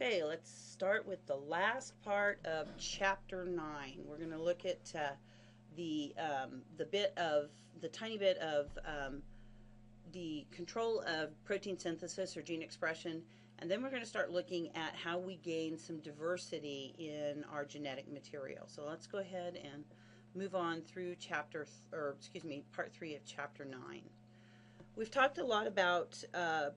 Okay, let's start with the last part of chapter 9. We're going to look at the tiny bit of the control of protein synthesis or gene expression, and then we're going to start looking at how we gain some diversity in our genetic material. So let's go ahead and move on through part 3 of chapter 9. We've talked a lot about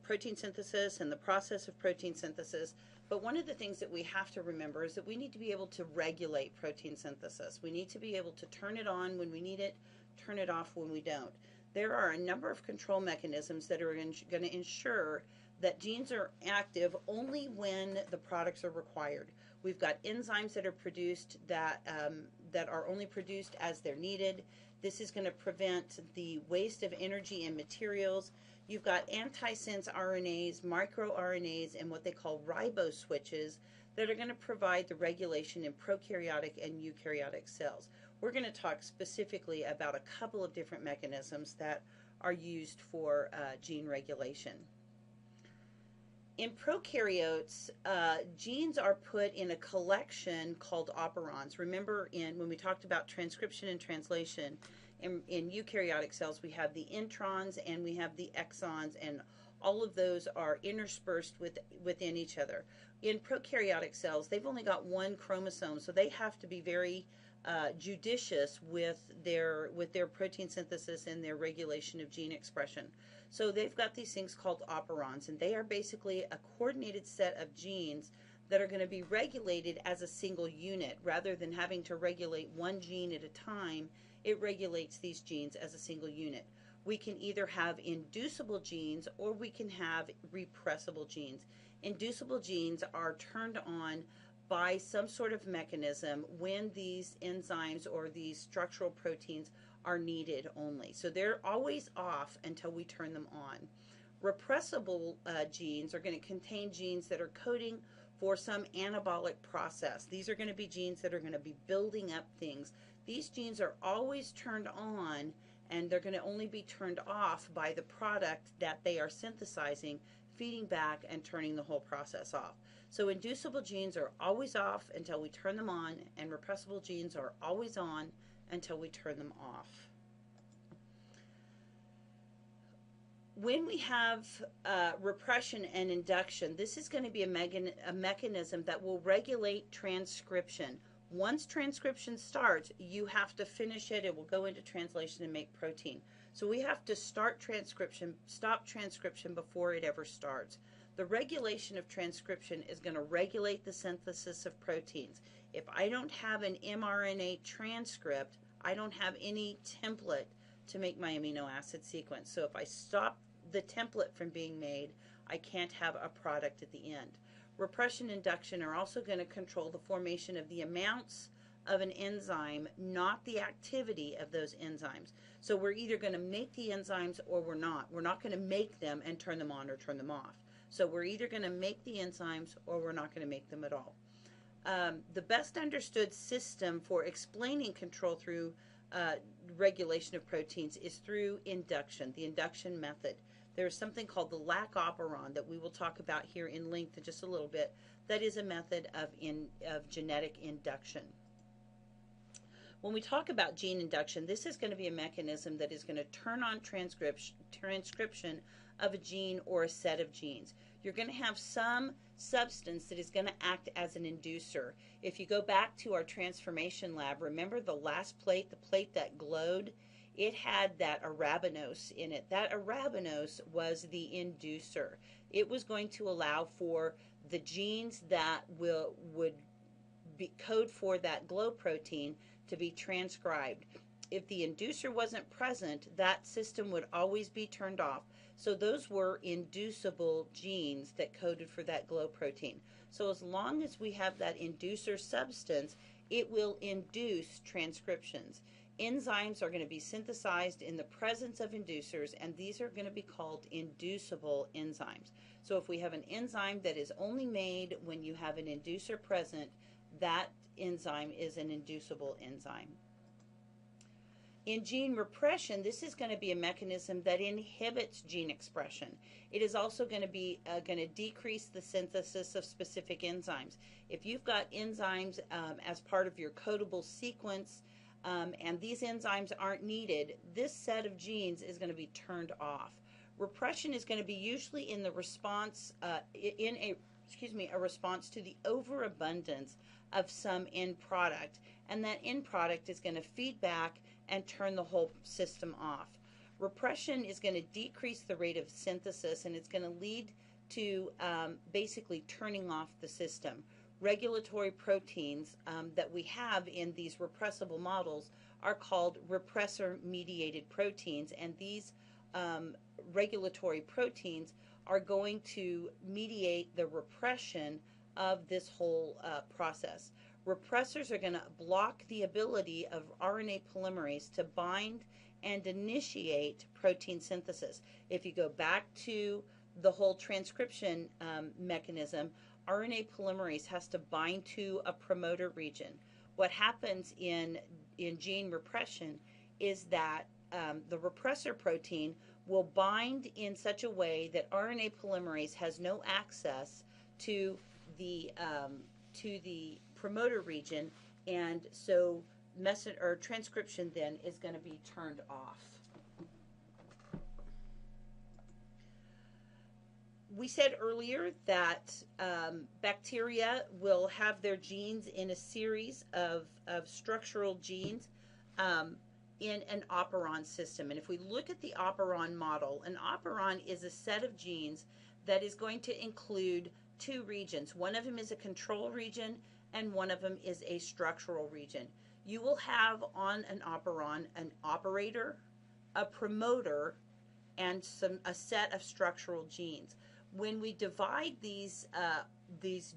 protein synthesis and the process of protein synthesis, but one of the things that we have to remember is that we need to be able to regulate protein synthesis. We need to be able to turn it on when we need it, turn it off when we don't. There are a number of control mechanisms that are going to ensure that genes are active only when the products are required. We've got enzymes that are produced that are only produced as they're needed. This is going to prevent the waste of energy and materials. You've got antisense RNAs, microRNAs, and what they call ribose switches that are going to provide the regulation in prokaryotic and eukaryotic cells. We're going to talk specifically about a couple of different mechanisms that are used for gene regulation. In prokaryotes, genes are put in a collection called operons. Remember when we talked about transcription and translation, in eukaryotic cells we have the introns and we have the exons, and all of those are interspersed within each other. In prokaryotic cells, they've only got one chromosome, so they have to be very judicious with their protein synthesis and their regulation of gene expression. So they've got these things called operons, and they are basically a coordinated set of genes that are going to be regulated as a single unit. Rather than having to regulate one gene at a time, it regulates these genes as a single unit. We can either have inducible genes or we can have repressible genes. Inducible genes are turned on by some sort of mechanism when these enzymes or these structural proteins are needed only. So they're always off until we turn them on. Repressible genes are going to contain genes that are coding for some anabolic process. These are going to be genes that are going to be building up things. These genes are always turned on, and they're going to only be turned off by the product that they are synthesizing, feeding back and turning the whole process off. So inducible genes are always off until we turn them on, and repressible genes are always on until we turn them off. When we have repression and induction, this is going to be a mechanism that will regulate transcription. Once transcription starts, you have to finish it. It will go into translation and make protein. So we have to start transcription, stop transcription before it ever starts. The regulation of transcription is going to regulate the synthesis of proteins. If I don't have an mRNA transcript, I don't have any template to make my amino acid sequence. So if I stop the template from being made, I can't have a product at the end. Repression and induction are also going to control the formation of the amounts of an enzyme, not the activity of those enzymes. So we're either going to make the enzymes or we're not. We're not going to make them and turn them on or turn them off. So we're either going to make the enzymes or we're not going to make them at all. The best understood system for explaining control through regulation of proteins is through induction, the induction method. There's something called the lac operon that we will talk about here in length in just a little bit. That is a method of genetic induction. When we talk about gene induction, this is going to be a mechanism that is going to turn on transcription of a gene or a set of genes. You're going to have some substance that is going to act as an inducer. If you go back to our transformation lab, remember the last plate, the plate that glowed? It had that arabinose in it. That arabinose was the inducer. It was going to allow for the genes that would code for that glow protein to be transcribed. If the inducer wasn't present, that system would always be turned off. So those were inducible genes that coded for that glow protein. So as long as we have that inducer substance, it will induce transcriptions. Enzymes are going to be synthesized in the presence of inducers, and these are going to be called inducible enzymes. So if we have an enzyme that is only made when you have an inducer present, that enzyme is an inducible enzyme. In gene repression, this is going to be a mechanism that inhibits gene expression. It is also going to be going to decrease the synthesis of specific enzymes. If you've got enzymes as part of your codable sequence and these enzymes aren't needed, this set of genes is going to be turned off. Repression is going to be usually in the response a response to the overabundance of some end product, and that end product is going to feed back and turn the whole system off. Repression is going to decrease the rate of synthesis, and it's going to lead to basically turning off the system. Regulatory proteins that we have in these repressible models are called repressor-mediated proteins, and these regulatory proteins are going to mediate the repression of this whole process. Repressors are going to block the ability of RNA polymerase to bind and initiate protein synthesis. If you go back to the whole transcription mechanism, RNA polymerase has to bind to a promoter region. What happens in gene repression is that the repressor protein will bind in such a way that RNA polymerase has no access to the promoter region, and so transcription then is going to be turned off. We said earlier that bacteria will have their genes in a series of structural genes in an operon system. And if we look at the operon model, an operon is a set of genes that is going to include two regions. One of them is a control region and one of them is a structural region. You will have on an operon an operator, a promoter, and a set of structural genes. When we divide these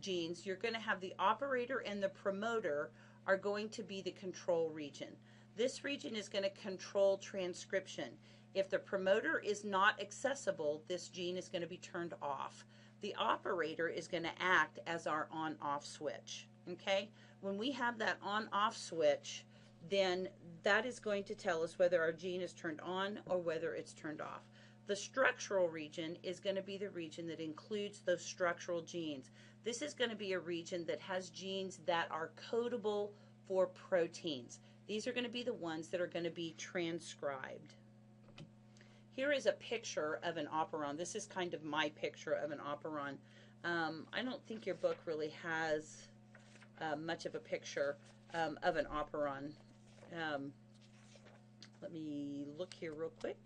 genes, you're going to have the operator and the promoter are going to be the control region. This region is going to control transcription. If the promoter is not accessible, this gene is going to be turned off. The operator is going to act as our on-off switch. Okay? When we have that on-off switch, then that is going to tell us whether our gene is turned on or whether it's turned off. The structural region is going to be the region that includes those structural genes. This is going to be a region that has genes that are codable for proteins. These are going to be the ones that are going to be transcribed. Here is a picture of an operon. This is kind of my picture of an operon. I don't think your book really has much of a picture of an operon. Let me look here real quick.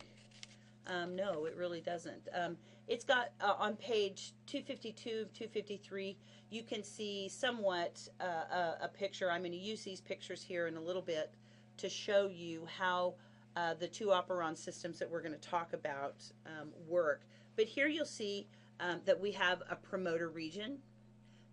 No, it really doesn't. It's got on page 252, 253, you can see somewhat a picture. I'm going to use these pictures here in a little bit to show you how the two operon systems that we're going to talk about work. But here you'll see that we have a promoter region,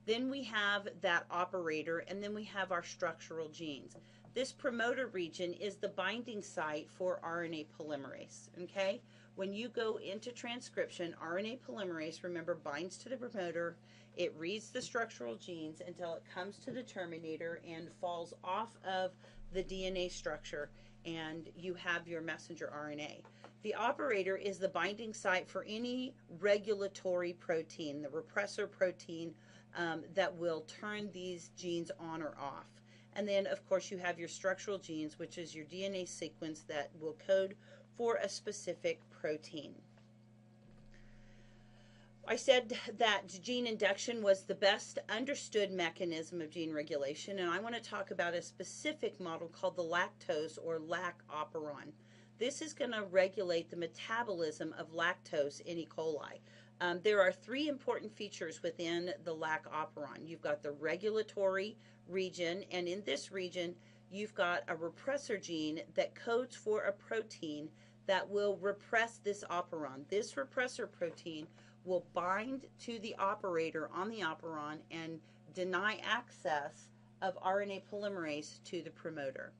then we have that operator, and then we have our structural genes. This promoter region is the binding site for RNA polymerase, okay? When you go into transcription, RNA polymerase, remember, binds to the promoter. It reads the structural genes until it comes to the terminator and falls off of the DNA structure, and you have your messenger RNA. The operator is the binding site for any regulatory protein, the repressor protein that will turn these genes on or off. And then, of course, you have your structural genes, which is your DNA sequence that will code for a specific protein. I said that gene induction was the best understood mechanism of gene regulation, and I want to talk about a specific model called the lactose or lac operon. This is going to regulate the metabolism of lactose in E. coli. There are three important features within the lac operon. You've got the regulatory region, and in this region, you've got a repressor gene that codes for a protein that will repress this operon. This repressor protein will bind to the operator on the operon and deny access of RNA polymerase to the promoter.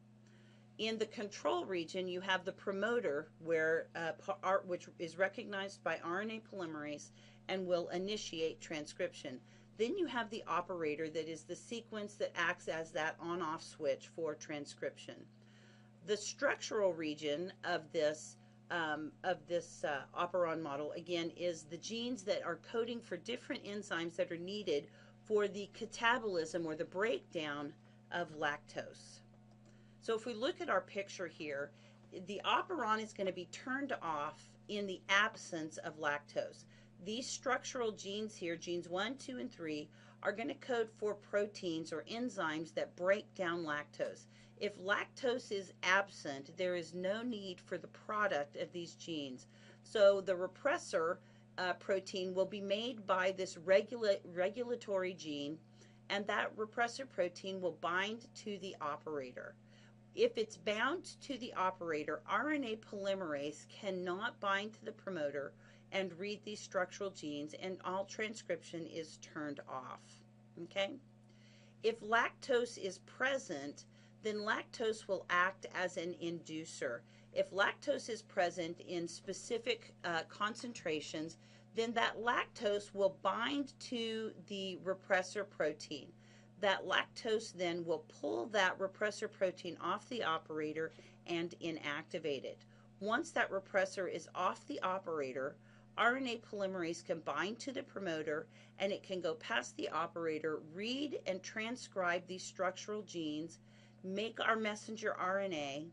In the control region, you have the promoter, which is recognized by RNA polymerase and will initiate transcription. Then you have the operator, that is the sequence that acts as that on-off switch for transcription. The structural region of this operon model, again, is the genes that are coding for different enzymes that are needed for the catabolism or the breakdown of lactose. So if we look at our picture here, the operon is going to be turned off in the absence of lactose. These structural genes here, genes 1, 2, and 3, are going to code for proteins or enzymes that break down lactose. If lactose is absent, there is no need for the product of these genes. So the repressor protein will be made by this regulatory gene, and that repressor protein will bind to the operator. If it's bound to the operator, RNA polymerase cannot bind to the promoter and read these structural genes, and all transcription is turned off. Okay? If lactose is present, then lactose will act as an inducer. If lactose is present in specific concentrations, then that lactose will bind to the repressor protein. That lactose then will pull that repressor protein off the operator and inactivate it. Once that repressor is off the operator, RNA polymerase can bind to the promoter, and it can go past the operator, read and transcribe these structural genes, make our messenger RNA.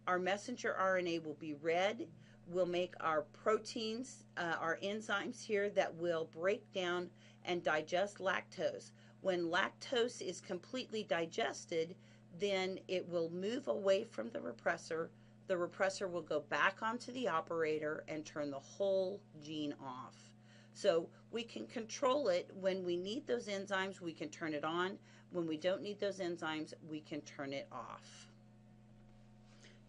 Our messenger RNA will be read, will make our proteins, our enzymes here that will break down and digest lactose. When lactose is completely digested, then it will move away from the repressor. The repressor will go back onto the operator and turn the whole gene off. So we can control it. When we need those enzymes, we can turn it on. When we don't need those enzymes, we can turn it off.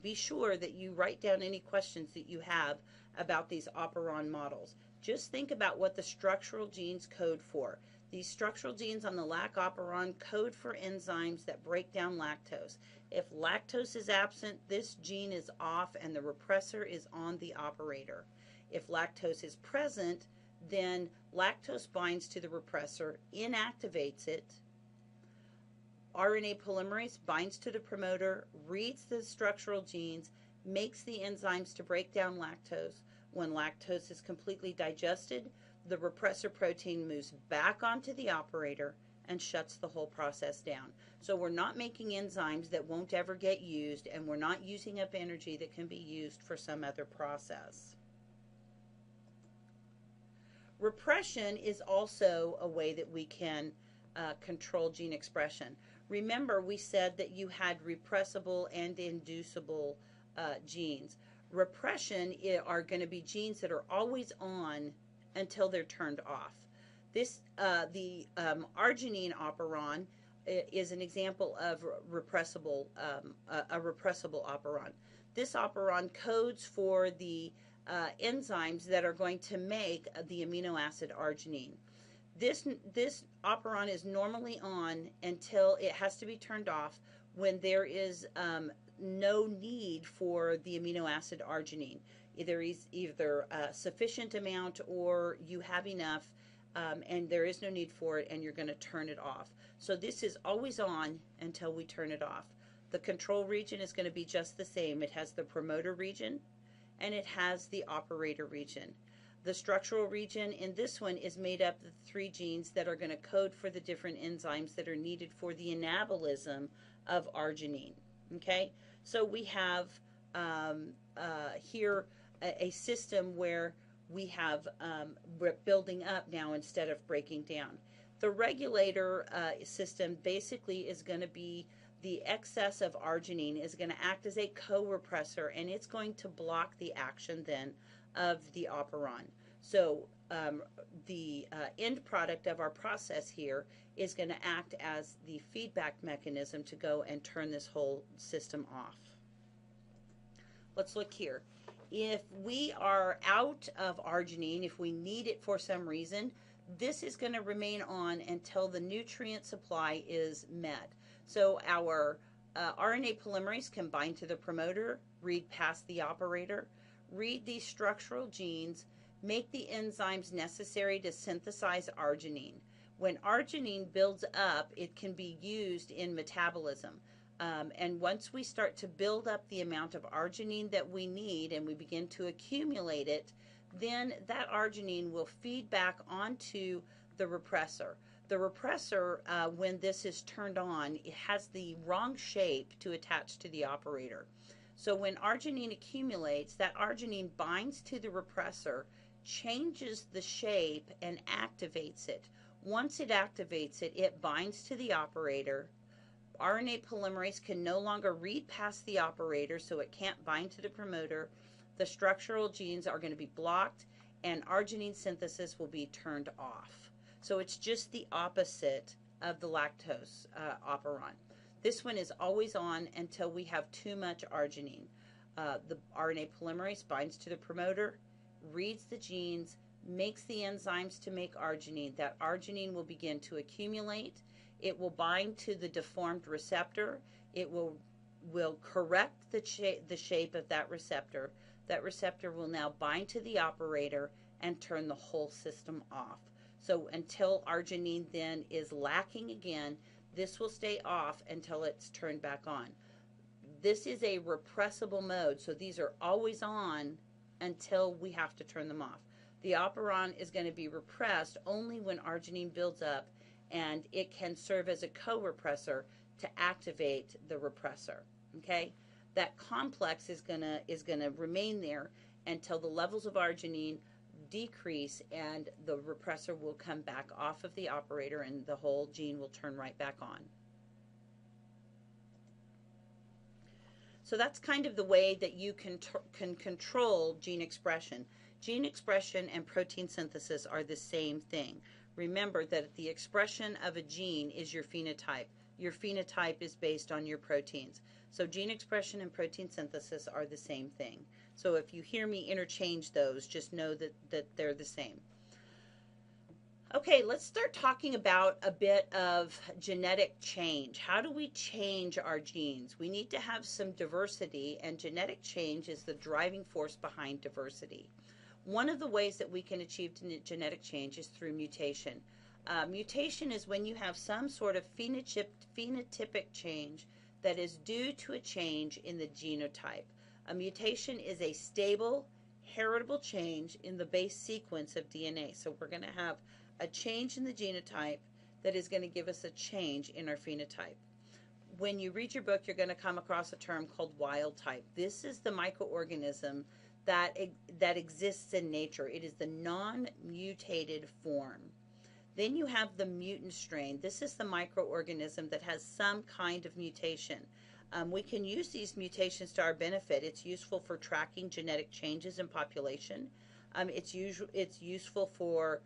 Be sure that you write down any questions that you have about these operon models. Just think about what the structural genes code for. These structural genes on the lac operon code for enzymes that break down lactose. If lactose is absent, this gene is off and the repressor is on the operator. If lactose is present, then lactose binds to the repressor, inactivates it. RNA polymerase binds to the promoter, reads the structural genes, makes the enzymes to break down lactose. When lactose is completely digested, the repressor protein moves back onto the operator and shuts the whole process down. So we're not making enzymes that won't ever get used, and we're not using up energy that can be used for some other process. Repression is also a way that we can control gene expression. Remember, we said that you had repressible and inducible genes. Repression are going to be genes that are always on until they're turned off. The arginine operon is an example of a repressible operon. This operon codes for the enzymes that are going to make the amino acid arginine. This operon is normally on until it has to be turned off when there is no need for the amino acid arginine. Either a sufficient amount or you have enough and there is no need for it and you're going to turn it off. So this is always on until we turn it off. The control region is going to be just the same. It has the promoter region and it has the operator region. The structural region in this one is made up of 3 genes that are going to code for the different enzymes that are needed for the anabolism of arginine. Okay, so we have here a system where we have we're building up now instead of breaking down. The regulator system basically is going to be the excess of arginine is going to act as a co-repressor, and it's going to block the action then of the operon. So the end product of our process here is going to act as the feedback mechanism to go and turn this whole system off. Let's look here. If we are out of arginine, if we need it for some reason, this is going to remain on until the nutrient supply is met. So our RNA polymerase can bind to the promoter, read past the operator, read these structural genes, make the enzymes necessary to synthesize arginine. When arginine builds up, it can be used in metabolism. And once we start to build up the amount of arginine that we need and we begin to accumulate it, then that arginine will feed back onto the repressor. The repressor, when this is turned on, it has the wrong shape to attach to the operator. So when arginine accumulates, that arginine binds to the repressor, changes the shape, and activates it. Once it activates it, it binds to the operator. RNA polymerase can no longer read past the operator, so it can't bind to the promoter. The structural genes are going to be blocked, and arginine synthesis will be turned off. So it's just the opposite of the lactose operon. This one is always on until we have too much arginine. The RNA polymerase binds to the promoter, reads the genes, makes the enzymes to make arginine. That arginine will begin to accumulate. It will bind to the deformed receptor. It will correct the shape of that receptor. That receptor will now bind to the operator and turn the whole system off. So until arginine then is lacking again, this will stay off until it's turned back on. This is a repressible mode, so these are always on until we have to turn them off. The operon is going to be repressed only when arginine builds up, and it can serve as a co-repressor to activate the repressor. Okay, that complex is gonna remain there until the levels of arginine decrease, and the repressor will come back off of the operator, and the whole gene will turn right back on. So that's kind of the way that you can control gene expression. Gene expression and protein synthesis are the same thing. Remember that the expression of a gene is your phenotype. Your phenotype is based on your proteins. So gene expression and protein synthesis are the same thing. So if you hear me interchange those, just know that they're the same. Okay, let's start talking about a bit of genetic change. How do we change our genes? We need to have some diversity, and genetic change is the driving force behind diversity. One of the ways that we can achieve genetic change is through mutation. Mutation is when you have some sort of phenotypic change that is due to a change in the genotype. A mutation is a stable, heritable change in the base sequence of DNA. So we're going to have a change in the genotype that is going to give us a change in our phenotype. When you read your book, you're going to come across a term called wild type. This is the microorganism that exists in nature. It is the non-mutated form. Then you have the mutant strain. This is the microorganism that has some kind of mutation. We can use these mutations to our benefit. It's useful for tracking genetic changes in population. It's useful for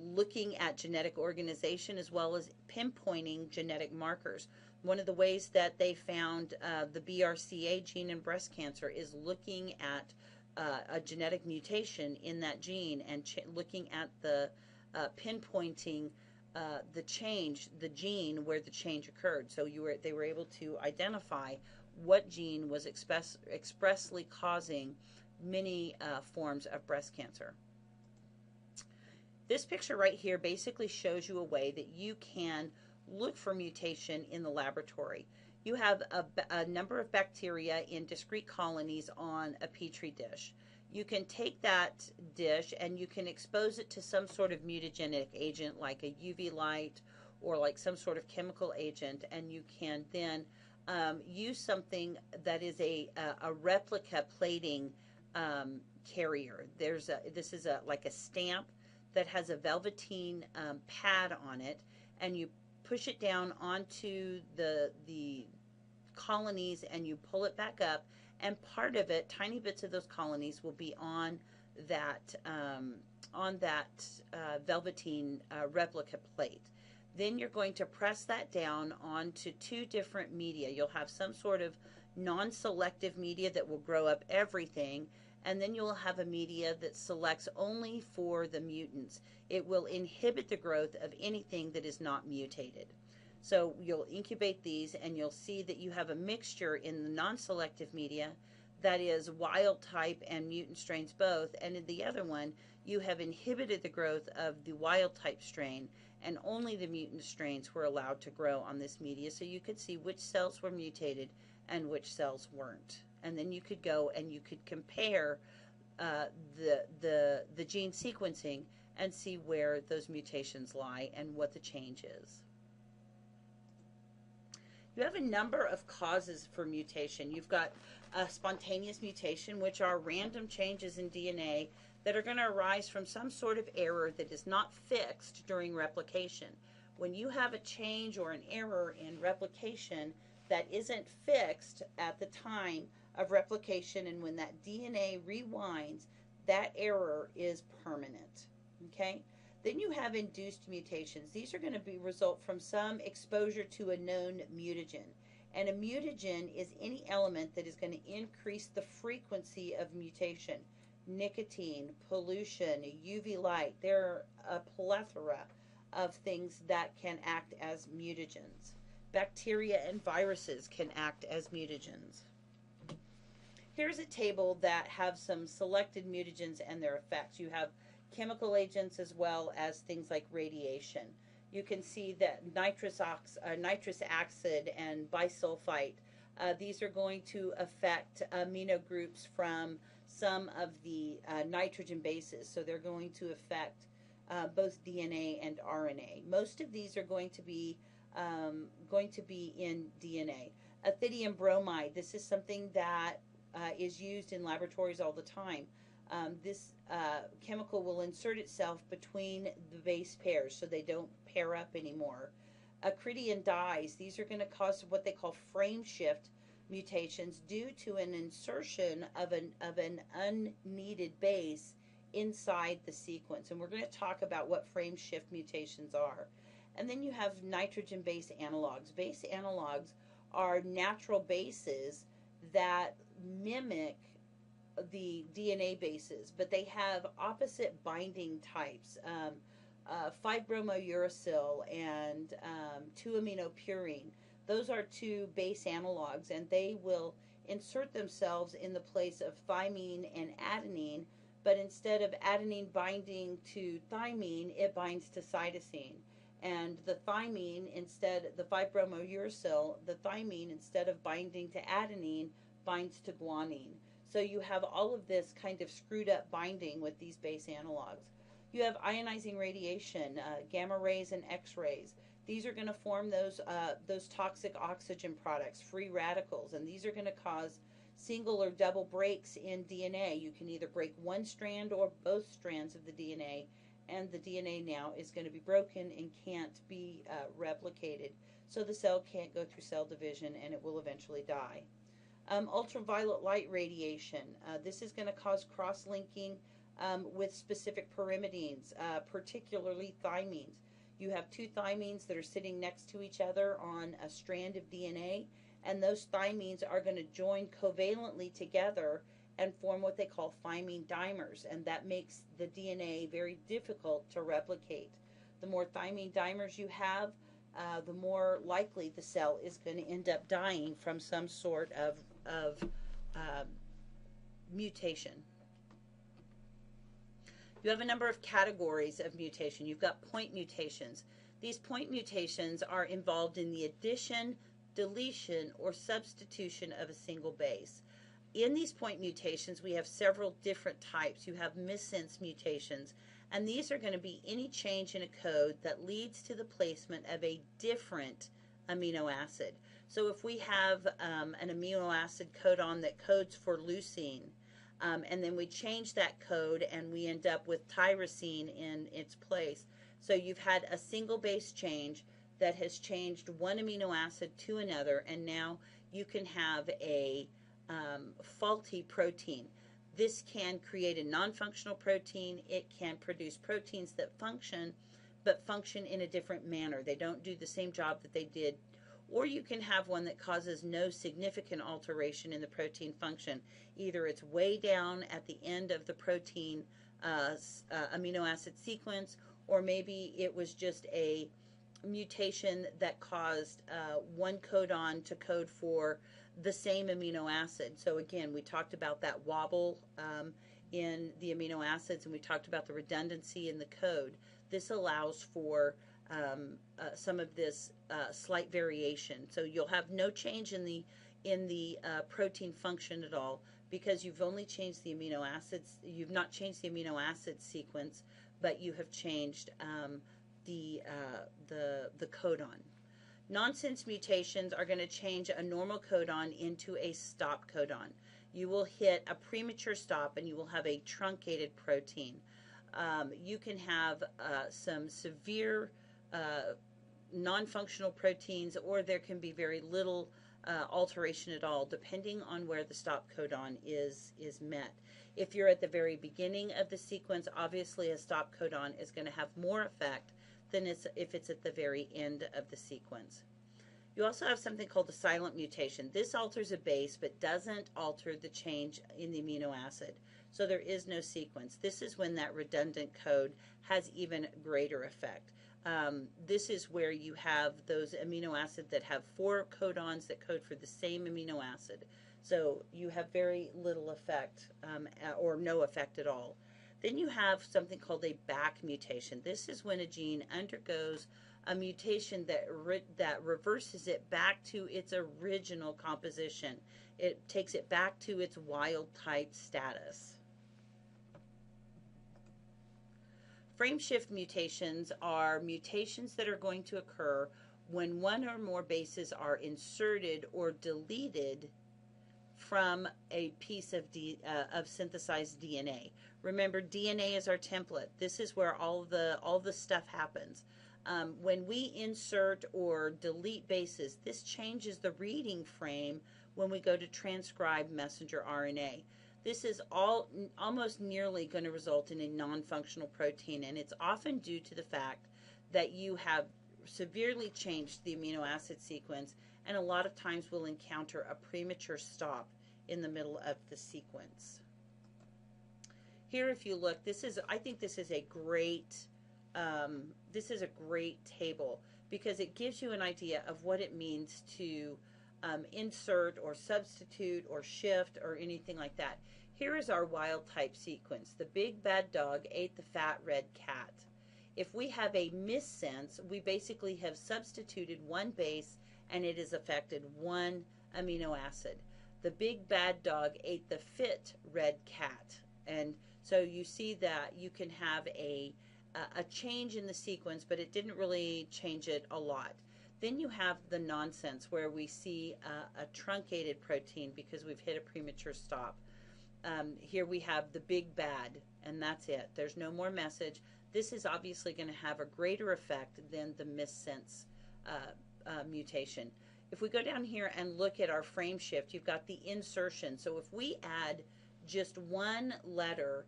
looking at genetic organization as well as pinpointing genetic markers. One of the ways that they found the BRCA gene in breast cancer is looking at a genetic mutation in that gene and looking at the pinpointing the change, the gene where the change occurred. So they were able to identify what gene was expressly causing many forms of breast cancer. This picture right here basically shows you a way that you can look for mutation in the laboratory. You have a number of bacteria in discrete colonies on a petri dish. You can take that dish and you can expose it to some sort of mutagenic agent like a UV light or like some sort of chemical agent, and you can then use something that is a replica plating carrier. This is like a stamp that has a velveteen pad on it, and you push it down onto the colonies and you pull it back up, and part of it, tiny bits of those colonies, will be on that velveteen replica plate. Then you're going to press that down onto two different media. You'll have some sort of non-selective media that will grow up everything, and then you'll have a media that selects only for the mutants. It will inhibit the growth of anything that is not mutated. So you'll incubate these and you'll see that you have a mixture in the non-selective media that is wild type and mutant strains both, and in the other one you have inhibited the growth of the wild type strain and only the mutant strains were allowed to grow on this media, so you could see which cells were mutated and which cells weren't. And then you could go and you could compare the gene sequencing and see where those mutations lie and what the change is. You have a number of causes for mutation. You've got a spontaneous mutation, which are random changes in DNA that are going to arise from some sort of error that is not fixed during replication. When you have a change or an error in replication that isn't fixed at the time of replication, and when that DNA rewinds, that error is permanent. Okay? Then you have induced mutations. These are going to result from some exposure to a known mutagen. And a mutagen is any element that is going to increase the frequency of mutation. Nicotine, pollution, UV light. There are a plethora of things that can act as mutagens. Bacteria and viruses can act as mutagens. Here's a table that have some selected mutagens and their effects. You have chemical agents as well as things like radiation. You can see that nitrous acid and bisulfite, these are going to affect amino groups from some of the nitrogen bases. So they're going to affect both DNA and RNA. Most of these are going to be in DNA. Ethidium bromide, this is something that is used in laboratories all the time. This chemical will insert itself between the base pairs so they don't pair up anymore. Acridian dyes, these are going to cause what they call frame shift mutations due to an insertion of an unneeded base inside the sequence. And we're going to talk about what frame shift mutations are. And then you have nitrogen base analogs. Base analogs are natural bases that mimic the DNA bases, but they have opposite binding types. 5-bromouracil and 2-aminopurine. Those are two base analogs, and they will insert themselves in the place of thymine and adenine, but instead of adenine binding to thymine, it binds to cytosine. And the thymine, the 5-bromouracil, the thymine, instead of binding to adenine, binds to guanine. So you have all of this kind of screwed up binding with these base analogs. You have ionizing radiation, gamma rays and X-rays. These are going to form those toxic oxygen products, free radicals, and these are going to cause single or double breaks in DNA. You can either break one strand or both strands of the DNA, and the DNA now is going to be broken and can't be replicated. So the cell can't go through cell division, and it will eventually die. Ultraviolet light radiation. This is going to cause cross-linking with specific pyrimidines, particularly thymines. You have two thymines that are sitting next to each other on a strand of DNA, and those thymines are going to join covalently together and form what they call thymine dimers, and that makes the DNA very difficult to replicate. The more thymine dimers you have, the more likely the cell is going to end up dying from some sort of mutation. You have a number of categories of mutation. You've got point mutations. These point mutations are involved in the addition, deletion, or substitution of a single base. In these point mutations, we have several different types. You have missense mutations, and these are going to be any change in a code that leads to the placement of a different amino acid. So if we have an amino acid codon that codes for leucine, and then we change that code and we end up with tyrosine in its place. So you've had a single base change that has changed one amino acid to another, and now you can have a faulty protein. This can create a non-functional protein. It can produce proteins that function, but function in a different manner. They don't do the same job that they did. Or you can have one that causes no significant alteration in the protein function. Either it's way down at the end of the protein amino acid sequence, or maybe it was just a mutation that caused one codon to code for the same amino acid. So again, we talked about that wobble in the amino acids, and we talked about the redundancy in the code. This allows for some of this slight variation. So you'll have no change in the protein function at all, because you've only changed the amino acids. You've not changed the amino acid sequence, but you have changed the codon. Nonsense mutations are going to change a normal codon into a stop codon. You will hit a premature stop and you will have a truncated protein. You can have some severe non-functional proteins, or there can be very little alteration at all, depending on where the stop codon is met. If you're at the very beginning of the sequence, obviously a stop codon is going to have more effect than if it's at the very end of the sequence. You also have something called a silent mutation. This alters a base but doesn't alter the change in the amino acid. So there is no sequence. This is when that redundant code has even greater effect. This is where you have those amino acids that have 4 codons that code for the same amino acid. So you have very little effect or no effect at all. Then you have something called a back mutation. This is when a gene undergoes a mutation that reverses it back to its original composition. It takes it back to its wild type status. Frameshift mutations are mutations that are going to occur when one or more bases are inserted or deleted from a piece of synthesized DNA. Remember, DNA is our template. This is where all the stuff happens. When we insert or delete bases, this changes the reading frame when we go to transcribe messenger RNA. This is almost nearly going to result in a non-functional protein, and it's often due to the fact that you have severely changed the amino acid sequence, and a lot of times we'll encounter a premature stop in the middle of the sequence. Here, if you look, I think this is a great table, because it gives you an idea of what it means to insert or substitute or shift or anything like that. Here is our wild type sequence. The big bad dog ate the fat red cat. If we have a missense, we basically have substituted one base and it has affected one amino acid. The big bad dog ate the fit red cat. And so you see that you can have a change in the sequence, but it didn't really change it a lot. Then you have the nonsense, where we see a truncated protein because we've hit a premature stop. Here we have the big bad, and that's it. There's no more message. This is obviously going to have a greater effect than the missense mutation. If we go down here and look at our frame shift, you've got the insertion. So if we add just one letter,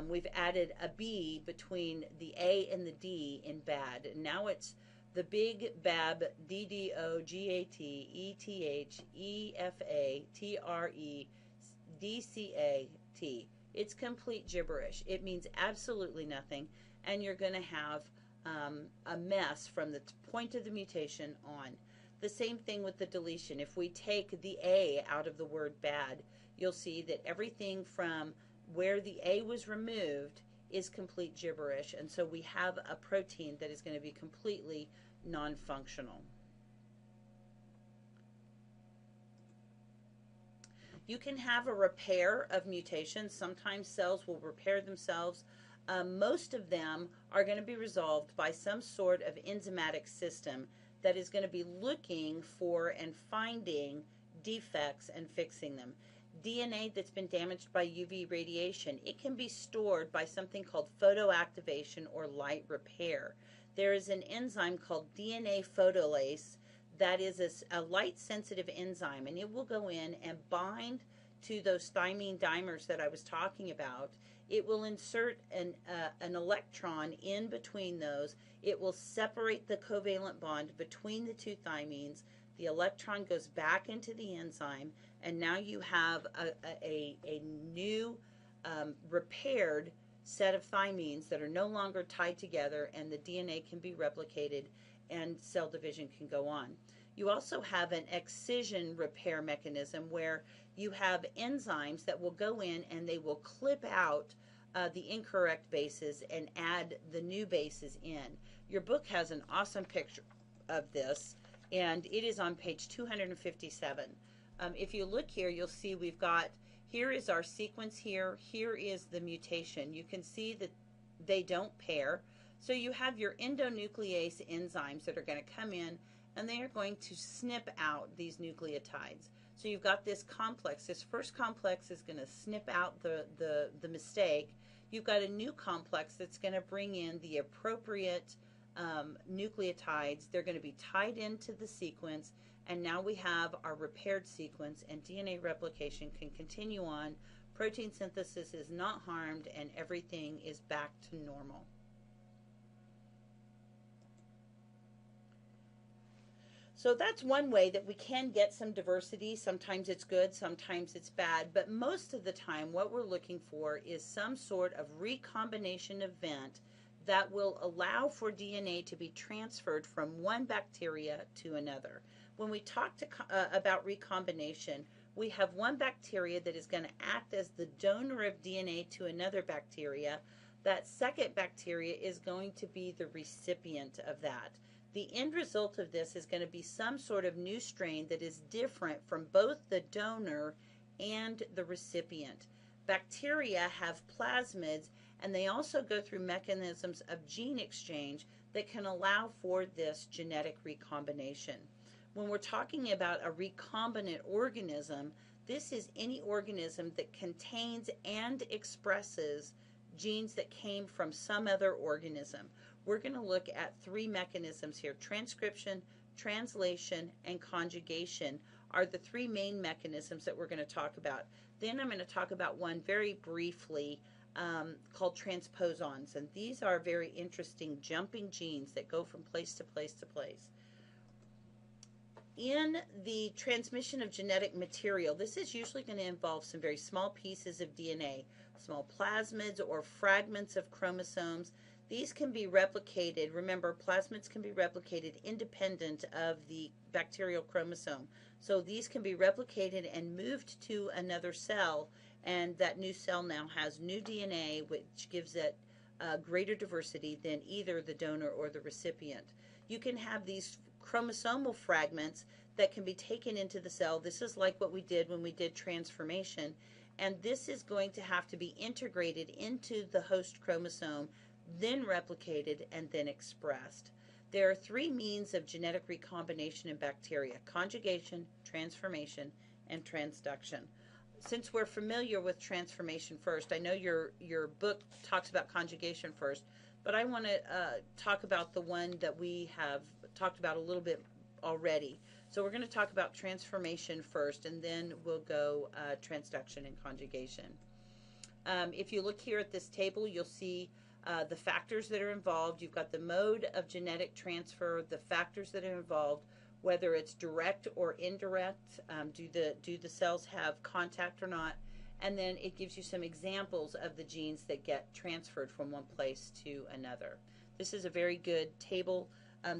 we've added a B between the A and the D in bad. And now it's the big Bab DDOGATEFATREDCAT. It's complete gibberish. It means absolutely nothing, and you're going to have a mess from the point of the mutation on. The same thing with the deletion. If we take the A out of the word bad, you'll see that everything from where the A was removed is complete gibberish, and so we have a protein that is going to be completely non-functional. You can have a repair of mutations. Sometimes cells will repair themselves. Most of them are going to be resolved by some sort of enzymatic system that is going to be looking for and finding defects and fixing them. DNA that's been damaged by UV radiation, it can be stored by something called photoactivation or light repair. There is an enzyme called DNA photolase that is a light-sensitive enzyme, and it will go in and bind to those thymine dimers that I was talking about. It will insert an electron in between those. It will separate the covalent bond between the two thymines. The electron goes back into the enzyme, and now you have a new repaired set of thymines that are no longer tied together, and the DNA can be replicated and cell division can go on. You also have an excision repair mechanism where you have enzymes that will go in and they will clip out the incorrect bases and add the new bases in. Your book has an awesome picture of this, and it is on page 257. If you look here, you'll see we've got, here is our sequence here, here is the mutation. You can see that they don't pair. So you have your endonuclease enzymes that are going to come in, and they are going to snip out these nucleotides. So you've got this complex. This first complex is going to snip out the mistake. You've got a new complex that's going to bring in the appropriate nucleotides. They're going to be tied into the sequence, and now we have our repaired sequence, and DNA replication can continue on. Protein synthesis is not harmed, and everything is back to normal. So that's one way that we can get some diversity. Sometimes it's good, sometimes it's bad, but most of the time what we're looking for is some sort of recombination event that will allow for DNA to be transferred from one bacteria to another. When we talk about recombination, we have one bacteria that is going to act as the donor of DNA to another bacteria. That second bacteria is going to be the recipient of that. The end result of this is going to be some sort of new strain that is different from both the donor and the recipient. Bacteria have plasmids, and they also go through mechanisms of gene exchange that can allow for this genetic recombination. When we're talking about a recombinant organism, this is any organism that contains and expresses genes that came from some other organism. We're going to look at three mechanisms here. Transcription, translation, and conjugation are the three main mechanisms that we're going to talk about. Then I'm going to talk about one very briefly called transposons, and these are very interesting jumping genes that go from place to place to place. In the transmission of genetic material, this is usually going to involve some very small pieces of DNA, small plasmids or fragments of chromosomes. These can be replicated. Remember, plasmids can be replicated independent of the bacterial chromosome. So these can be replicated and moved to another cell, and that new cell now has new DNA, which gives it greater diversity than either the donor or the recipient. You can have these chromosomal fragments that can be taken into the cell. This is like what we did when we did transformation, and this is going to have to be integrated into the host chromosome, then replicated, and then expressed. There are three means of genetic recombination in bacteria: conjugation, transformation, and transduction. Since we're familiar with transformation first, I know your book talks about conjugation first, but I want to talk about the one that we have talked about a little bit already. So we're going to talk about transformation first, and then we'll go transduction and conjugation. If you look here at this table, you'll see the factors that are involved. You've got the mode of genetic transfer, the factors that are involved, whether it's direct or indirect, do the cells have contact or not, and then it gives you some examples of the genes that get transferred from one place to another. This is a very good table.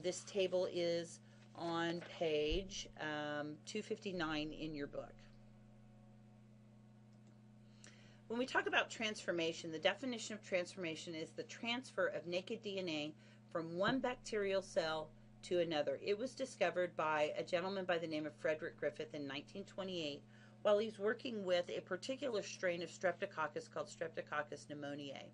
This table is on page 259 in your book. When we talk about transformation, the definition of transformation is the transfer of naked DNA from one bacterial cell to another. It was discovered by a gentleman by the name of Frederick Griffith in 1928 while he's working with a particular strain of Streptococcus called Streptococcus pneumoniae.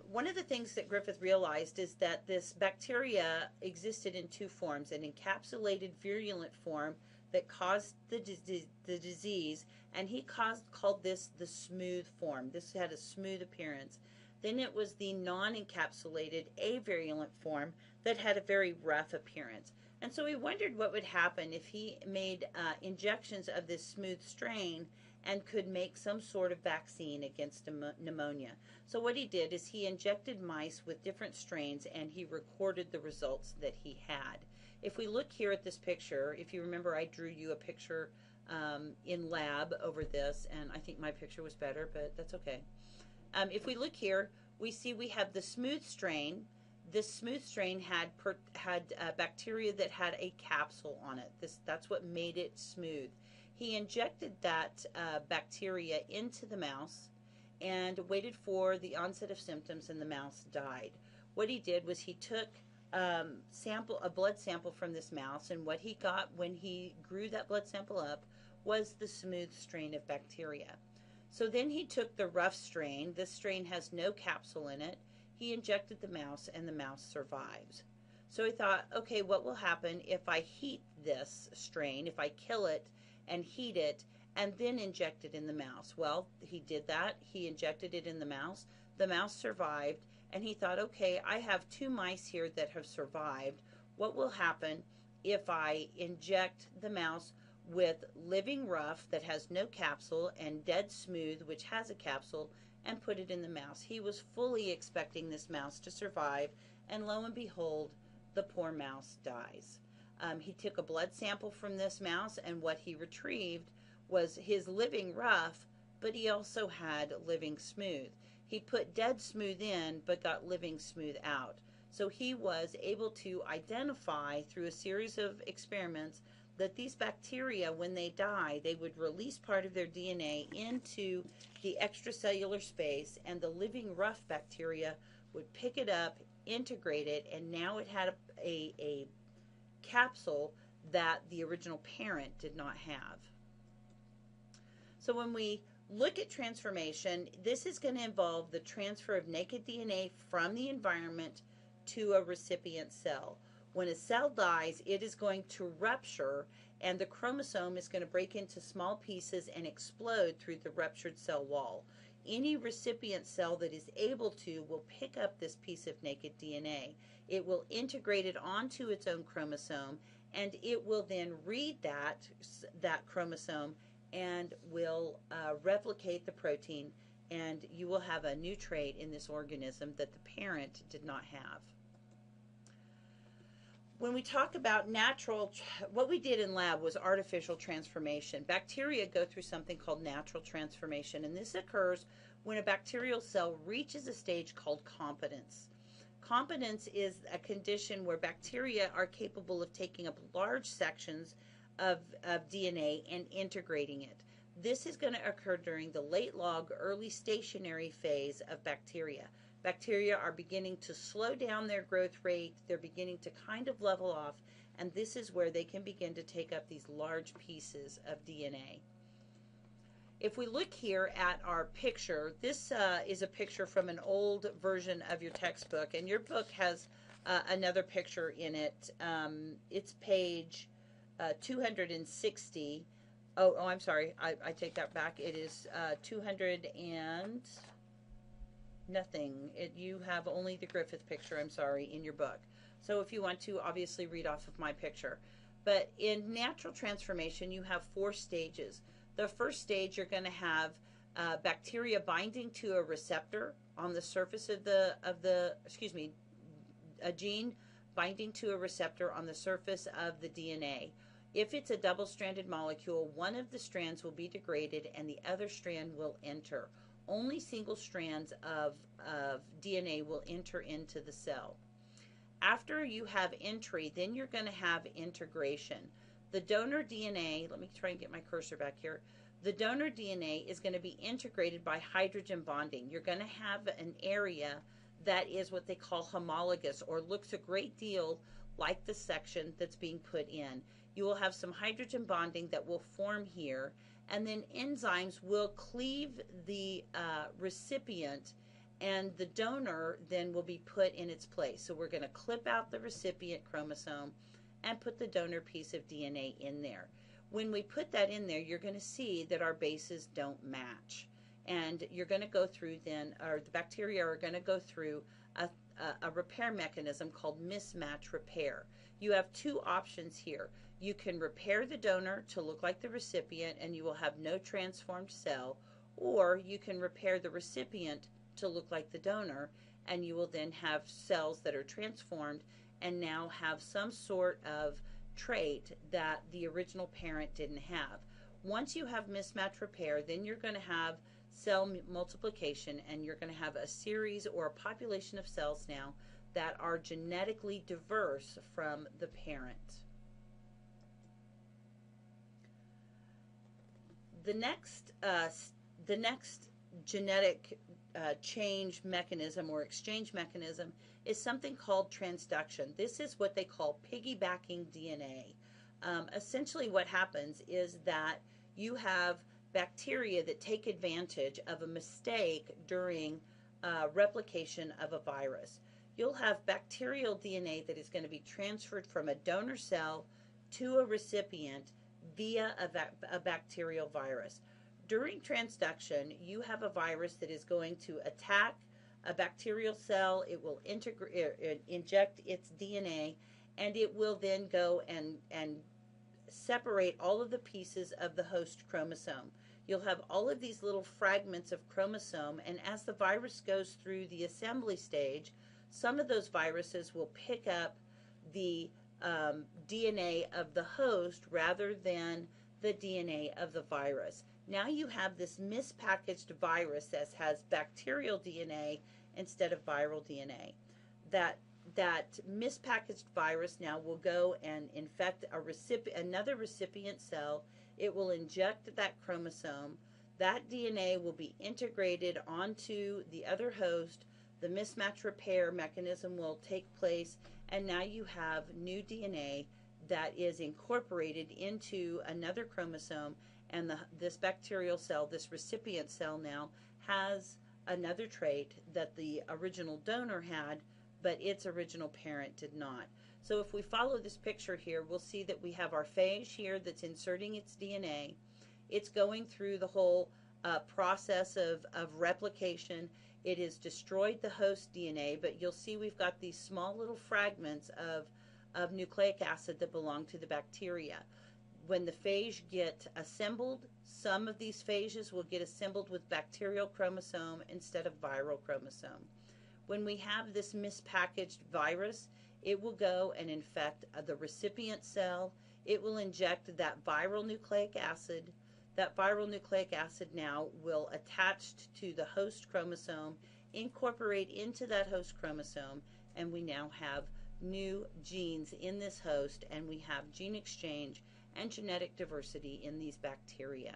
One of the things that Griffith realized is that this bacteria existed in two forms: an encapsulated virulent form that caused the disease, and he called this the smooth form. This had a smooth appearance. Then it was the non-encapsulated avirulent form that had a very rough appearance. And so he wondered what would happen if he made injections of this smooth strain and could make some sort of vaccine against pneumonia. So what he did is he injected mice with different strains, and he recorded the results that he had. If we look here at this picture, if you remember, I drew you a picture in lab over this, and I think my picture was better, but that's okay. If we look here, we see we have the smooth strain. This smooth strain had bacteria that had a capsule on it. That's what made it smooth. He injected that bacteria into the mouse and waited for the onset of symptoms, and the mouse died. What he did was he took a blood sample from this mouse, and what he got when he grew that blood sample up was the smooth strain of bacteria. So then he took the rough strain. This strain has no capsule in it. He injected the mouse, and the mouse survives. So he thought, okay, what will happen if I heat this strain, if I kill it and heat it, and then inject it in the mouse? Well, he did that. He injected it in the mouse. The mouse survived, and he thought, okay, I have 2 mice here that have survived. What will happen if I inject the mouse with living rough that has no capsule and dead smooth, which has a capsule, and put it in the mouse? He was fully expecting this mouse to survive, and lo and behold, the poor mouse dies. He took a blood sample from this mouse, and what he retrieved was his living rough, but he also had living smooth. He put dead smooth in, but got living smooth out. So he was able to identify through a series of experiments that these bacteria, when they die, they would release part of their DNA into the extracellular space, and the living rough bacteria would pick it up, integrate it, and now it had a capsule that the original parent did not have. So when we look at transformation, this is going to involve the transfer of naked DNA from the environment to a recipient cell. When a cell dies, it is going to rupture, and the chromosome is going to break into small pieces and explode through the ruptured cell wall. Any recipient cell that is able to will pick up this piece of naked DNA. It will integrate it onto its own chromosome, and it will then read that chromosome and will replicate the protein, and you will have a new trait in this organism that the parent did not have. When we talk about natural, what we did in lab was artificial transformation. Bacteria go through something called natural transformation, and this occurs when a bacterial cell reaches a stage called competence. Competence is a condition where bacteria are capable of taking up large sections of DNA and integrating it. This is going to occur during the late log, early stationary phase of bacteria. Bacteria are beginning to slow down their growth rate. They're beginning to kind of level off, and this is where they can begin to take up these large pieces of DNA. If we look here at our picture, this is a picture from an old version of your textbook, and your book has another picture in it. It's page 260. Oh, I'm sorry. I take that back. It is 200 and nothing. You have only the Griffith picture, I'm sorry, in your book. So if you want to, obviously read off of my picture. But in natural transformation, you have 4 stages. The first stage, you're going to have bacteria binding to a receptor on the surface of a gene binding to a receptor on the surface of the DNA. If it's a double-stranded molecule, one of the strands will be degraded and the other strand will enter. Only single strands of DNA will enter into the cell. After you have entry, then you're going to have integration. The donor DNA, let me try and get my cursor back here. The donor DNA is going to be integrated by hydrogen bonding. You're going to have an area that is what they call homologous, or looks a great deal like the section that's being put in. You will have some hydrogen bonding that will form here, and then enzymes will cleave the recipient, and the donor then will be put in its place. So we're going to clip out the recipient chromosome and put the donor piece of DNA in there. When we put that in there, you're going to see that our bases don't match. And you're going to go through then, or the bacteria are going to go through a repair mechanism called mismatch repair. You have 2 options here. You can repair the donor to look like the recipient and you will have no transformed cell, or you can repair the recipient to look like the donor and you will then have cells that are transformed and now have some sort of trait that the original parent didn't have. Once you have mismatch repair, then you're going to have cell multiplication, and you're going to have a series or a population of cells now that are genetically diverse from the parent. The next genetic change mechanism or exchange mechanism is something called transduction. This is what they call piggybacking DNA. Essentially what happens is that you have bacteria that take advantage of a mistake during replication of a virus. You'll have bacterial DNA that is going to be transferred from a donor cell to a recipient via a bacterial virus. During transduction, you have a virus that is going to attack a bacterial cell. It will inject its DNA, and it will then go and separate all of the pieces of the host chromosome. You'll have all of these little fragments of chromosome, and as the virus goes through the assembly stage, some of those viruses will pick up the DNA of the host rather than the DNA of the virus. Now you have this mispackaged virus that has bacterial DNA instead of viral DNA. That mispackaged virus now will go and infect another recipient cell. It will inject that chromosome. That DNA will be integrated onto the other host. The mismatch repair mechanism will take place, and now you have new DNA that is incorporated into another chromosome, and this bacterial cell, this recipient cell now, has another trait that the original donor had, but its original parent did not. So if we follow this picture here, we'll see that we have our phage here that's inserting its DNA. It's going through the whole process of replication. It has destroyed the host DNA, but you'll see we've got these small little fragments of nucleic acid that belong to the bacteria. When the phage get assembled, some of these phages will get assembled with bacterial chromosome instead of viral chromosome. When we have this mispackaged virus, it will go and infect the recipient cell. It will inject that viral nucleic acid. That viral nucleic acid now will attach to the host chromosome, incorporate into that host chromosome, and we now have new genes in this host, and we have gene exchange and genetic diversity in these bacteria.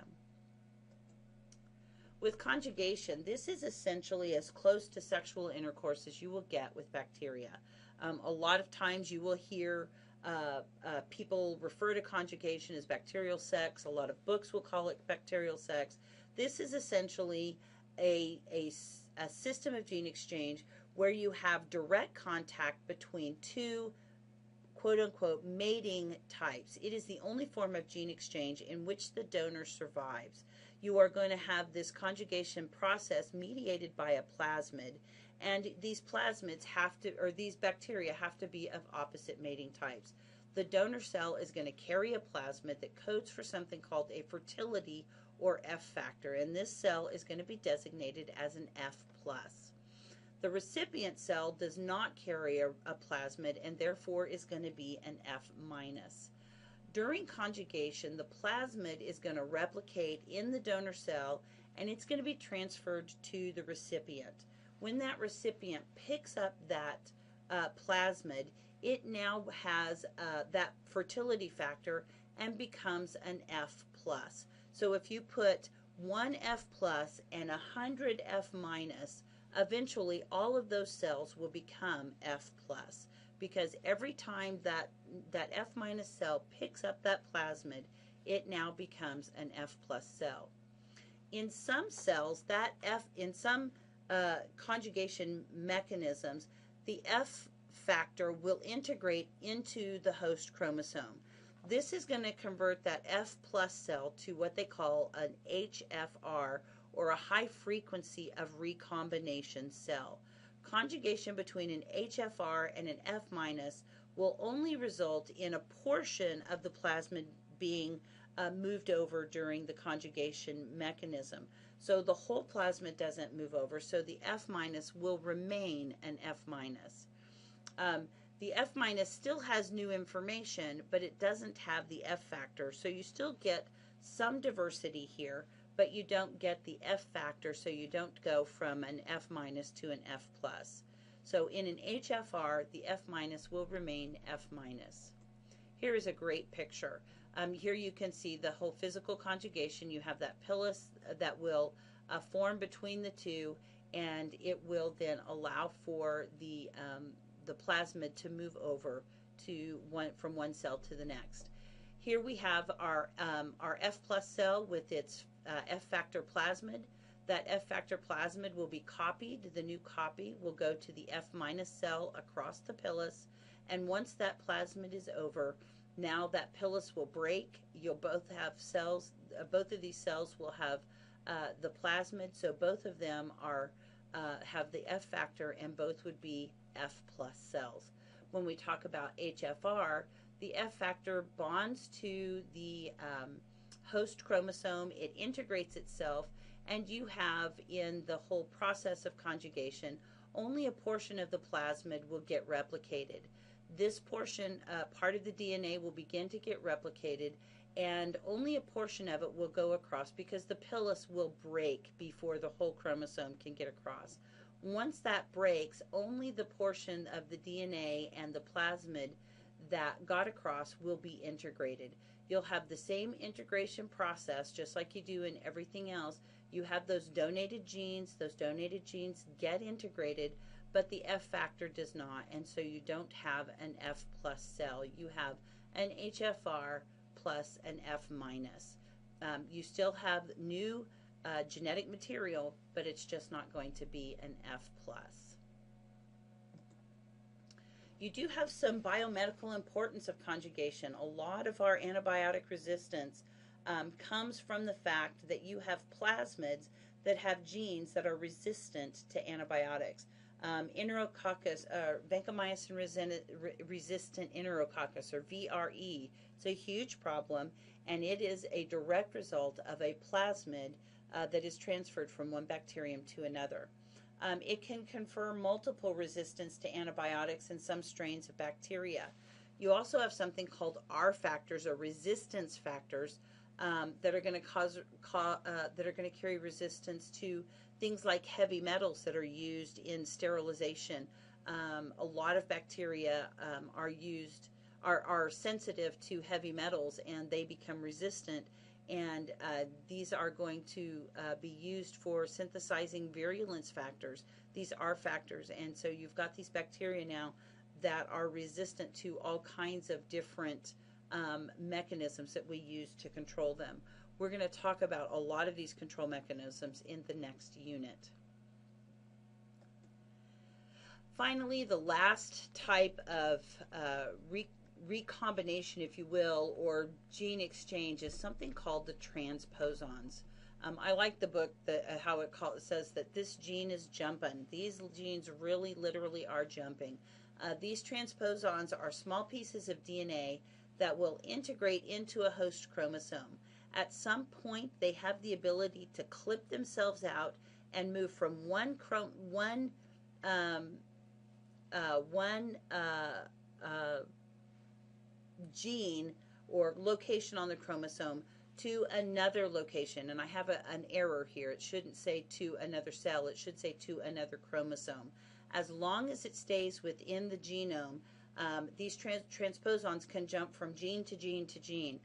With conjugation, this is essentially as close to sexual intercourse as you will get with bacteria. A lot of times you will hear people refer to conjugation as bacterial sex. A lot of books will call it bacterial sex. This is essentially a system of gene exchange where you have direct contact between two quote-unquote mating types. It is the only form of gene exchange in which the donor survives. You are going to have this conjugation process mediated by a plasmid, and these plasmids have to, or these bacteria have to be of opposite mating types. The donor cell is going to carry a plasmid that codes for something called a fertility or F factor, and this cell is going to be designated as an F+. The recipient cell does not carry a plasmid and therefore is going to be an F-. During conjugation, the plasmid is going to replicate in the donor cell, and it's going to be transferred to the recipient. When that recipient picks up that plasmid, it now has that fertility factor and becomes an F+. So if you put 1 F+ and 100 F-, eventually all of those cells will become F+, because every time that F- cell picks up that plasmid, it now becomes an F+ cell. In some cells, in some conjugation mechanisms, the F factor will integrate into the host chromosome. This is going to convert that F+ cell to what they call an HFR, or a high frequency of recombination cell. Conjugation between an HFR and an F- will only result in a portion of the plasmid being moved over during the conjugation mechanism. So the whole plasmid doesn't move over, so the F- will remain an F-. The F- still has new information, but it doesn't have the F factor, so you still get some diversity here, but you don't get the F factor, so you don't go from an F- to an F+. So in an HFR, the F- will remain F-. Here is a great picture. Here you can see the whole physical conjugation. You have that pilus that will form between the two, and it will then allow for the plasmid to move over to from one cell to the next. Here we have our F plus cell with its F factor plasmid. That F factor plasmid will be copied. The new copy will go to the F minus cell across the pilus, and once that plasmid is over, now that pilus will break. You'll both have cells, both of these cells will have the plasmid, so both of them are have the F factor, and both would be F plus cells. When we talk about HFR, the F factor bonds to the host chromosome, it integrates itself, and you have, in the whole process of conjugation, only a portion of the plasmid will get replicated. This portion, part of the DNA, will begin to get replicated, and only a portion of it will go across because the pilus will break before the whole chromosome can get across. Once that breaks, only the portion of the DNA and the plasmid that got across will be integrated. You'll have the same integration process just like you do in everything else. You have those donated genes get integrated, but the F factor does not, and so you don't have an F plus cell. You have an HFR plus an F minus. You still have new genetic material, but it's just not going to be an F plus. You do have some biomedical importance of conjugation. A lot of our antibiotic resistance comes from the fact that you have plasmids that have genes that are resistant to antibiotics. Enterococcus, vancomycin resistant enterococcus, or VRE, it's a huge problem, and it is a direct result of a plasmid that is transferred from one bacterium to another. It can confer multiple resistance to antibiotics in some strains of bacteria. You also have something called R factors, or resistance factors, that are going to carry resistance to things like heavy metals that are used in sterilization. A lot of bacteria are sensitive to heavy metals, and they become resistant, and these are going to be used for synthesizing virulence factors. These are factors, and so you've got these bacteria now that are resistant to all kinds of different mechanisms that we use to control them. We're going to talk about a lot of these control mechanisms in the next unit. Finally, the last type of recombination, if you will, or gene exchange is something called the transposons. I like the book how it says that this gene is jumping. These genes really literally are jumping. These transposons are small pieces of DNA that will integrate into a host chromosome. At some point, they have the ability to clip themselves out and move from one gene or location on the chromosome to another location. And I have an error here. It shouldn't say to another cell. It should say to another chromosome. As long as it stays within the genome, these transposons can jump from gene to gene to gene.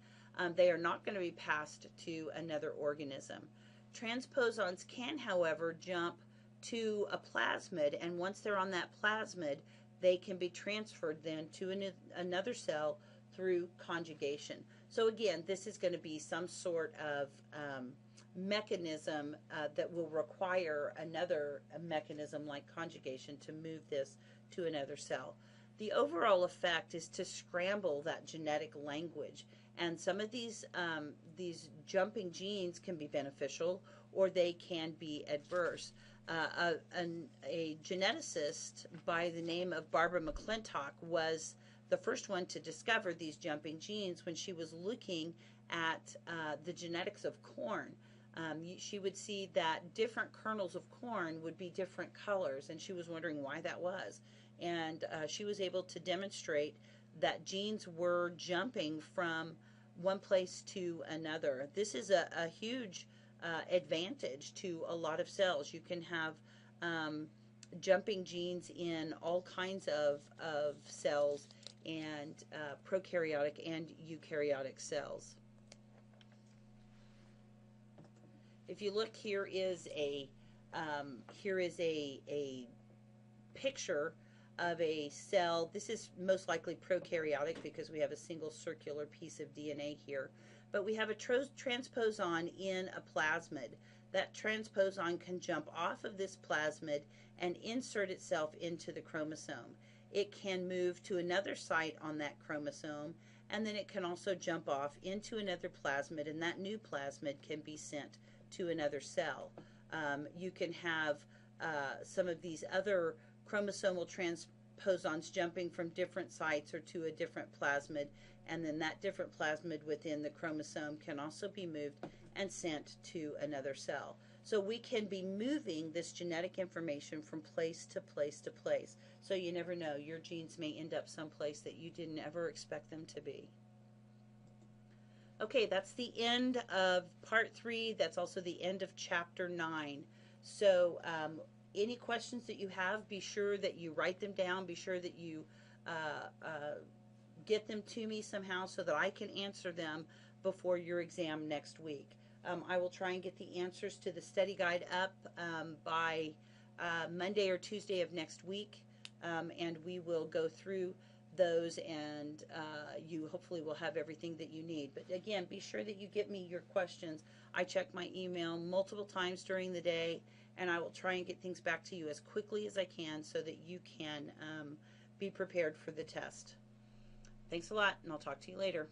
They are not going to be passed to another organism. Transposons can, however, jump to a plasmid, and once they're on that plasmid, they can be transferred then to another cell through conjugation. So again, this is going to be some sort of mechanism that will require another mechanism like conjugation to move this to another cell. The overall effect is to scramble that genetic language, and some of these jumping genes can be beneficial or they can be adverse. A geneticist by the name of Barbara McClintock was the first one to discover these jumping genes when she was looking at the genetics of corn. She would see that different kernels of corn would be different colors, and she was wondering why that was. And she was able to demonstrate that genes were jumping from one place to another. This is a huge advantage to a lot of cells. You can have jumping genes in all kinds of cells, and prokaryotic and eukaryotic cells. If you look, here is a Here is a picture of a cell. This is most likely prokaryotic because we have a single circular piece of DNA here. But we have a transposon in a plasmid. That transposon can jump off of this plasmid and insert itself into the chromosome. It can move to another site on that chromosome, and then it can also jump off into another plasmid, and that new plasmid can be sent to another cell. You can have some of these other chromosomal transposons jumping from different sites or to a different plasmid, and then that different plasmid within the chromosome can also be moved and sent to another cell. So we can be moving this genetic information from place to place to place. So you never know, your genes may end up someplace that you didn't ever expect them to be. Okay, that's the end of part 3. That's also the end of chapter 9. So any questions that you have, be sure that you write them down. Be sure that you get them to me somehow so that I can answer them before your exam next week. I will try and get the answers to the study guide up by Monday or Tuesday of next week, and we will go through those, and you hopefully will have everything that you need. But again, be sure that you get me your questions. I check my email multiple times during the day, and I will try and get things back to you as quickly as I can so that you can be prepared for the test. Thanks a lot, and I'll talk to you later.